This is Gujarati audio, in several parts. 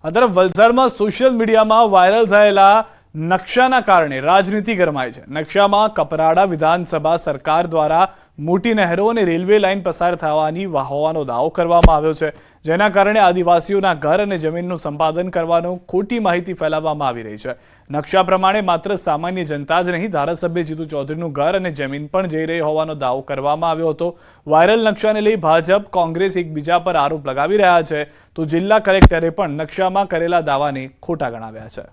આ તરફ વલસાડમાં સોશિયલ મીડિયામાં વાયરલ થયેલા નકશાના કારણે રાજનીતિ ગરમાય છે। નકશામાં કપરાડા વિધાનસભા સરકાર દ્વારા મોટી નહેરો અને રેલવે લાઇન પસાર થવાની હોવાનો દાવો કરવામાં આવ્યો છે, જેના કારણે આદિવાસીઓના ઘર અને જમીનનું સંપાદન કરવાનો ખોટી માહિતી ફેલાવવામાં આવી રહી છે। નકશા પ્રમાણે માત્ર સામાન્ય જનતા જ નહીં, ધારાસભ્ય જીતુ ચૌધરીનું ઘર અને જમીન પણ જઈ રહી હોવાનો દાવો કરવામાં આવ્યો હતો। વાયરલ નકશાને લઈ ભાજપ કોંગ્રેસ એકબીજા પર આરોપ લગાવી રહ્યા છે, તો જિલ્લા કલેક્ટરે પણ નકશામાં કરેલા દાવાને ખોટા ગણાવ્યા છે।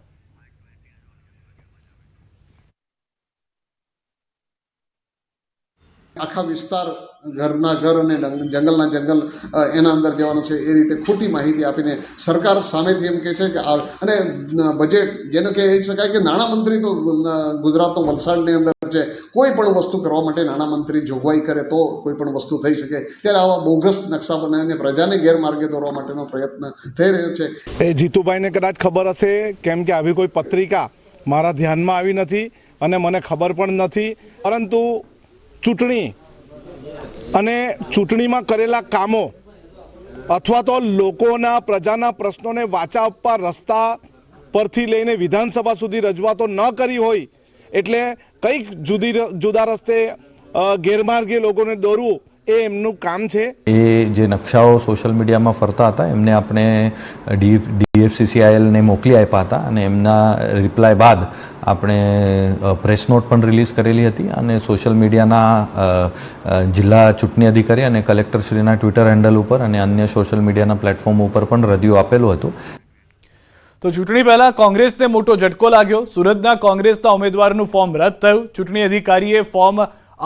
આખા વિસ્તાર ઘરના ઘર અને જંગલના જંગલ એના અંદર જવાનું છે, એ રીતે ખોટી માહિતી આપીને સરકાર સામેથી એમ કહે છે કે અને બજેટ જેને કહી શકાય કે નાણામંત્રી તો ગુજરાતનો વલસાડની અંદર છે, કોઈ પણ વસ્તુ કરવા માટે નાણામંત્રી જોગવાઈ કરે તો કોઈ પણ વસ્તુ થઈ શકે, ત્યારે આવા બોગસ નકશા બનાવીને પ્રજાને ગેરમાર્ગે દોરવા માટેનો પ્રયત્ન થઈ રહ્યો છે। એ જીતુભાઈને કદાચ ખબર હશે, કેમ કે આવી કોઈ પત્રિકા મારા ધ્યાનમાં આવી નથી અને મને ખબર પણ નથી, પરંતુ ચૂંટણી અને ચૂંટણીમાં કરેલા કામો અથવા તો લોકોના પ્રજાના પ્રશ્નોને વાચા આપવા રસ્તા પરથી લઈને વિધાનસભા સુધી રજૂઆતો ન કરી હોય એટલે કંઈક જુદા રસ્તે ગેરમાર્ગે લોકોને દોરવું એ એમનું કામ છે। એ જે નકશાઓ સોશિયલ મીડિયામાં ફરતા હતા એમને આપણે DFCCIL ને મોકલી આપ્યા હતા અને એમના રિપ્લાય બાદ આપણે પ્રેસ નોટ પણ રિલીઝ કરેલી હતી અને સોશિયલ મીડિયાના જિલ્લા ચૂંટણી અધિકારી અને કલેક્ટરશ્રીના ટ્વિટર હેન્ડલ ઉપર અને અન્ય સોશિયલ મીડિયાના પ્લેટફોર્મ ઉપર પણ રજૂ આપેલું હતું। તો ચૂંટણી પહેલા કોંગ્રેસને મોટો ઝટકો લાગ્યો। સુરતના કોંગ્રેસના ઉમેદવારનું ફોર્મ રદ થયું। ચૂંટણી અધિકારીએ ફોર્મ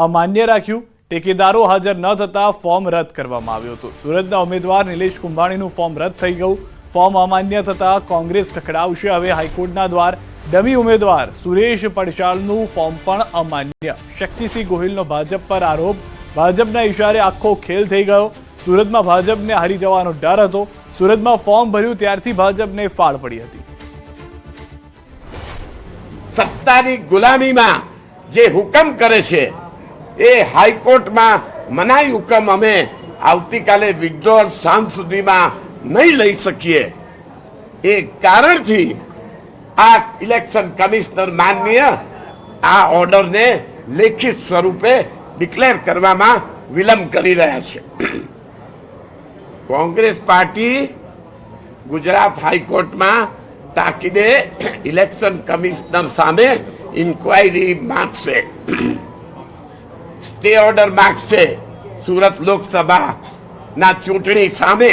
અમાન્ય રાખ્યું। ટેકેદારો હાજર ન થતા ફોર્મ રદ કરવામાં આવ્યું હતું। સુરતના ઉમેદવાર નિલેશ કુંભાણીનું ફોર્મ રદ થઈ ગયું। ફોર્મ અમાન્ય થતા કોંગ્રેસ ખખડાવશે હવે હાઈકોર્ટના દ્વાર। ડમી ઉમેદવાર સુરેશ પડશાળનું ફોર્મ પણ અમાન્ય। શક્તિસિંહ ગોહિલનો ભાજપ પર આરોપ। ભાજપના ઇશારે આખો ખેલ થઈ ગયો। સુરતમાં ભાજપને હારી જવાનો ડર હતો। સુરતમાં ફોર્મ ભર્યું ત્યારથી ભાજપને ફાળ પડી હતી। સત્તાની ગુલામીમાં જે હુકમ કરે છે એ હાઈકોર્ટમાં મનાઈ હુકમ અમે આવતીકાલે વિડ્રોલ સાંજ સુધીમાં નહીં લઈ શકીએ। એ કારણથી આ ઇલેક્શન કમિશનર માનનીય આ ઓર્ડરને લેખિત સ્વરૂપે ડિક્લેર કરવામાં વિલંબ કરી રહ્યા છે। કોંગ્રેસ પાર્ટી ગુજરાત હાઈકોર્ટમાં તાકીદે ઇલેક્શન કમિશનર સામે ઇન્ક્વાયરી માંગશે, સ્ટે ઓર્ડર માંગશે સુરત લોકસભાના ચૂંટણી સામે,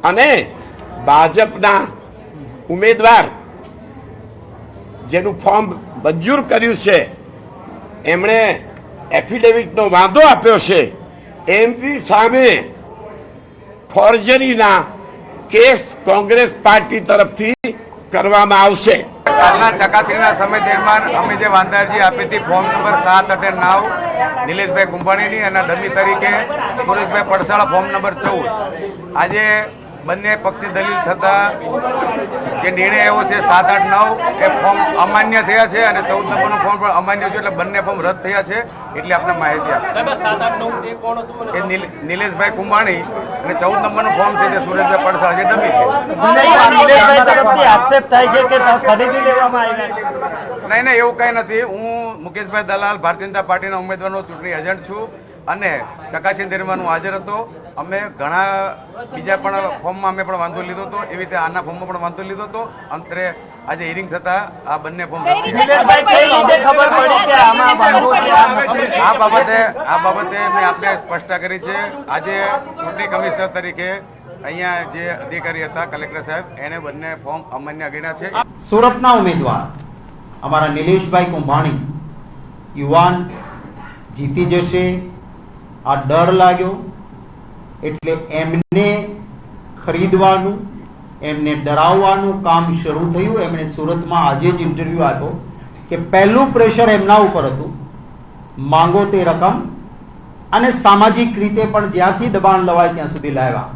અને ભાજપના ઉમેદવાર જેનું ફોર્મ મંજૂર કર્યું છે એમણે એફિડેવિટનો વાંધો આપ્યો છે એમની સામે ફોર્જરીના કેસ કોંગ્રેસ પાર્ટી તરફથી કરવામાં આવશે। આજના ચકાસણીના સમય દરમિયાન અમે જે વાંધા અરજી આપી હતી ફોર્મ નંબર 7 અને 9 નિલેશભાઈ કુંભાણીની અને ડમી તરીકે સુરેશભાઈ પડસાળા ફોર્મ નંબર 14, આજે બંને પક્ષની દલીલ થતા જે નિર્ણય આવ્યો છે 7, 8, 9 એ ફોર્મ અમાન્ય થયા છે અને 14 નંબરનું ફોર્મ પણ અમાન્ય છે, એટલે બંને ફોર્મ રદ થયા છે, એટલે આપણે માહિતી આપી। એ નિલેશભાઈ કુંભાણી અને 14 નંબરનું ફોર્મ છે જે સુરેશભાઈ પડસાળ જે ડમી છે। નહીં એવું કઈ નથી। હું મુકેશભાઈ દલાલ ભારતીય જનતા પાર્ટીના ઉમેદવારનો ચૂંટણી એજન્ટ છું અને ચકાસણી દરમિયાન હું હાજર હતો। અમે ઘણા બીજા પણ ફોર્મમાં અમે પણ વાંધો લીધો હતો, એવી રીતે આના ફોર્મમાં પણ વાંધો લીધો હતો। અંતરે આજે હિયરિંગ થતા આ બંને ફોર્મ આ બાબતે મેં આપને સ્પષ્ટતા કરી છે। આજે ચૂંટણી કમિશનર તરીકે અહીંયા જે અધિકારી હતા કલેક્ટર સાહેબ એને બંને ફોર્મ અમાન્ય ગણ્યા છે। સુરતના ઉમેદવાર અમારા નિલેશભાઈ કુંભાણી યુવાન જીતી જશે આ ડર લાગ્યો, એટલે એમને ખરીદવાનું, એમને ડરાવવાનું કામ શરૂ થયું। એમણે સુરતમાં આજે જ ઇન્ટરવ્યુ આપ્યો કે પહેલું પ્રેશર એમના ઉપર હતું, માંગો તે રકમ, અને સામાજિક રીતે પણ જ્યાંથી દબાણ લવાય ત્યાં સુધી લાવ્યા।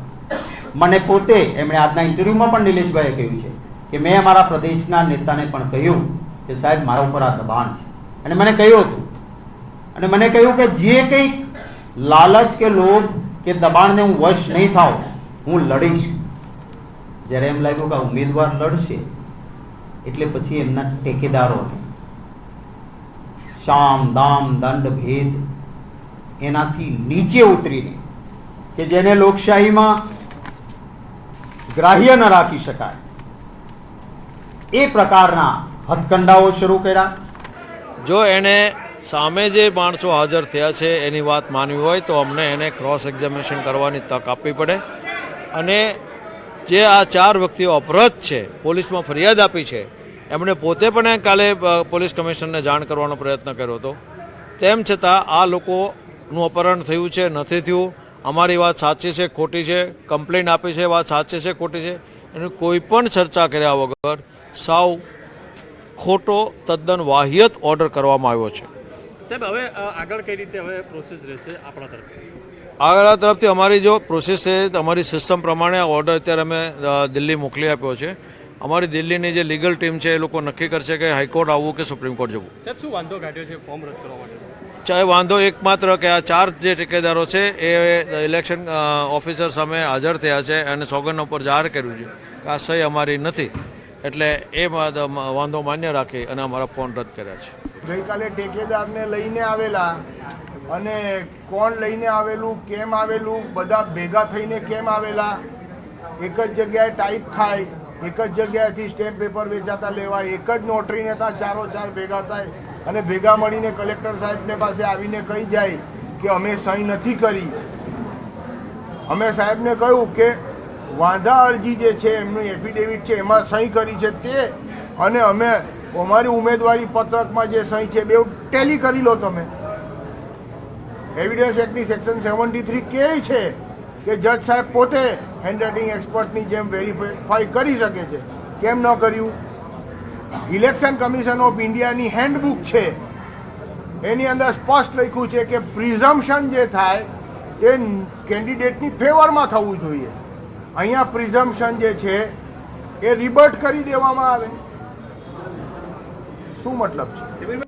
મને પોતે એમણે આજના ઇન્ટરવ્યુમાં પણ નિલેશભાઈએ કહ્યું છે કે મેં અમારા પ્રદેશના નેતાને પણ કહ્યું કે સાહેબ મારા ઉપર આ દબાણ છે, અને મને કહ્યું હતું અને મને કહ્યું કે જે કંઈક લાલચ કે લોભ કે દબાણને હું વશ નહીં થાઉં, હું લડીશ। જ્યારે એમ લાગ્યું કે આ ઉમેદવાર લડશે એટલે પછી એમના ટેકેદારોને શામ દામ દંડ ભેદ એનાથી નીચે ઉતરીને કે જેને લોકશાહીમાં ગ્રાહ્ય ન રાખી શકાય એ પ્રકારના હથકંડાઓ શરૂ કર્યા. જો એને સામે જે માણસો હાજર થયા છે એની વાત માનવી હોય તો અમને એને ક્રોસ એક્ઝામિનેશન કરવાની તક આપવી પડે. અને જે આ 4 વ્યક્તિઓ અપહૃત છે, પોલીસમાં ફરિયાદ આપી છે, એમણે પોતે પણ કાલે પોલીસ કમિશનરને જાણ કરવાનો પ્રયત્ન કર્યો હતો. તેમ છતાં આ લોકોનું અપહરણ થયું છે, નથી થયું, અમારી વાત સાચી છે ખોટી છે, કમ્પ્લેન આપી છે વાત સાચી છે ખોટી છે, એની કોઈ પણ ચર્ચા કર્યા વગર સાવ ખોટો તદ્દન વાહિયત ઓર્ડર કરવામાં આવ્યો છે. સાહેબ, હવે આગળ કઈ રીતે હવે પ્રોસેસ રહેશે આપણા તરફથી? આગળ તરફથી અમારી જો પ્રોસેસ છે, અમારી સિસ્ટમ પ્રમાણે આ ઓર્ડર અત્યારે અમે દિલ્હી મોકલી આપ્યો છે. અમારી દિલ્હીની જે લીગલ ટીમ છે એ લોકો નક્કી કરશે કે હાઈકોર્ટ આવવું કે સુપ્રીમ કોર્ટ જવું. સાહેબ, શું વાંધો કાઢ્યો છે ફોર્મ રદ કરવા માટે? ચાહે વાંધો એકમાત્ર કે આ 4 જે ઠેકેદારો છે એ ઇલેક્શન ઓફિસર સામે હાજર થયા છે અને સોગંદ ઉપર જાહેર કર્યું છે કે આ સહી અમારી નથી, એટલે એ વાંધો માન્ય રાખી અને અમારા ફોન રદ કર્યા છે. ગઈકાલે ઠેકેદારને લઈને આવેલા અને કોણ લઈને આવેલું, કેમ આવેલું, બધા ભેગા થઈને કેમ આવેલા, એક જ જગ્યાએ ટાઈપ થાય, એક જ જગ્યાએથી સ્ટેમ્પ પેપર વેચાતા લેવાય, એક જ નોટરીને ત્યાં 4 ભેગા થાય અને ભેગા મળીને કલેક્ટર સાહેબને પાસે આવીને કહી જાય કે અમે સહી નથી કરી. અમે સાહેબને કહ્યું કે વાંધા અરજી જે છે એમનું એફિડેવિટ છે એમાં સહી કરી છે તે, અને અમે અમારી ઉમેદવારી પત્રકમાં જે સહી છે બે ટેલી કરી લો. તમે એવિડન્સ એક્ટની સેક્શન 73 કહે છે કે જજ સાહેબ પોતે હેન્ડરાઇટિંગ એક્સપર્ટની જેમ વેરીફાઈ કરી શકે છે. કેમ ન કર્યું? ઇલેક્શન કમિશન ઓફ ઇન્ડિયાની હેન્ડબુક છે, એની અંદર સ્પષ્ટ લખ્યું છે કે પ્રિઝમ્પશન જે થાય તે કેન્ડિડેટની ફેવરમાં થવું જોઈએ. અહીંયા પ્રિઝમ્પશન જે છે એ રિબર્ટ કરી દેવામાં આવે. શું મતલબ છે?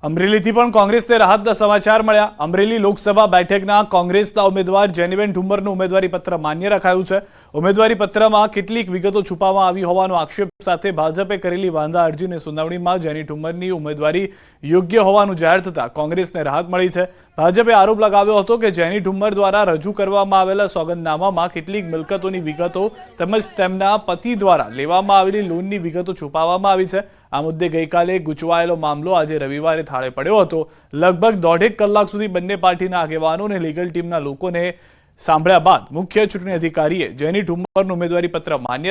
અમરેલીથી પણ કોંગ્રેસને રાહતના સમાચાર મળ્યા. અમરેલી લોકસભા બેઠકના કોંગ્રેસના ઉમેદવાર જેનીબેન ઠુમ્મરનું ઉમેદવારી પત્ર માન્ય રખાયું છે. ઉમેદવારી પત્રમાં કેટલીક વિગતો છુપાવવામાં આવી હોવાનો આક્ષેપ સાથે ભાજપે કરેલી વાંધા અરજીની સુનાવણીમાં જેની ઠુમ્મરની ઉમેદવારી યોગ્ય હોવાનું જાહેર થતાં કોંગ્રેસને રાહત મળી છે. ભાજપે આરોપ લગાવ્યો હતો કે જેની ઠુમ્મર દ્વારા રજૂ કરવામાં આવેલા સોગંદનામામાં કેટલીક મિલકતોની વિગતો તેમજ તેમના પતિ દ્વારા લેવામાં આવેલી લોનની વિગતો છુપાવવામાં આવી છે. આ મુદ્દે ગઈકાલે ગૂંચવાયેલો મામલો આજે રવિવારે થાળે પડ્યો હતો. લગભગ 1.5 કલાક સુધી બંને પાર્ટીના આગેવાનો અને લીગલ ટીમના લોકોને સાંભળ્યા બાદ મુખ્ય ચૂંટણી અધિકારીએ જેની ઠુમ્મરનું ઉમેદવારી પત્ર માન્ય